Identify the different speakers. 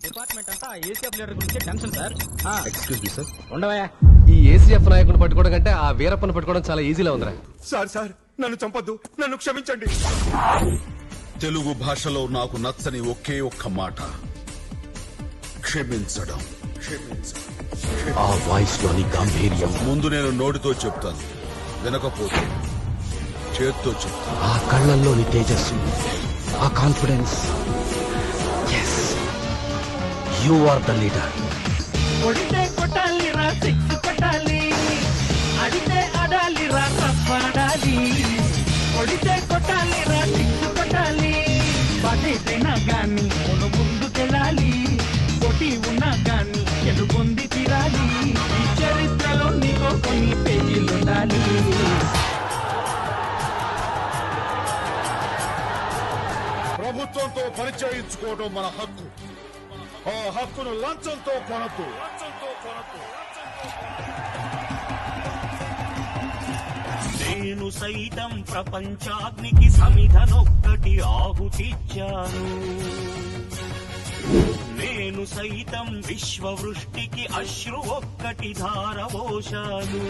Speaker 1: Department అంతా ACF leader గురించి tension sir.
Speaker 2: Excuse me sir.
Speaker 1: ఉండవా?
Speaker 3: ఈ ఏసీఎఫ్ నాయకుని పట్టుకోవడం కంటే ఆ వీరప్పని పట్టుకోవడం చాలా ఈజీలా ఉందిరా.
Speaker 2: సార్ నన్ను చంపొద్దు, నన్ను క్షమించండి.
Speaker 4: తెలుగు భాషలో నాకు నచ్చని ఒకే ఒక్క మాట క్షమించడం.
Speaker 3: ఆ వాయిస్ లోని గాంభీర్యం,
Speaker 4: ముందు నేను నోటితో చెప్తాను, వినకపోతే చేత్తో చెప్తాను.
Speaker 3: ఆ కళ్ళల్లోని తేజస్సు, ఆ confidence. You are the leader.
Speaker 5: కొడితే కొట్టాలి రా, సిక్స్ కొట్టాలి, అడితే ఆడాలి రా, తప్పాడాలి. కొడితే కొట్టాలి రా, సిక్స్ కొట్టాలి, పడేదైనా గాని ముందుకెళ్ళాలి. కొట్టి ఉన్నా గాని గెలుపొంది తీరాలి. ఈ చరిత్రలో నీకో కొన్ని పేజీలుండాలి.
Speaker 4: ప్రభుత్వంతో పరిచయించుకోవడం మన హక్కు. ఆ హక్కును లంచంతో కొనద్దు.
Speaker 6: నేను సైతం ప్రపంచాగ్నికి సమిధనొక్కటి ఆహుతిచ్చాను. నేను సైతం విశ్వవృష్టికి అశ్రు ఒక్కటి ధారవోశాను.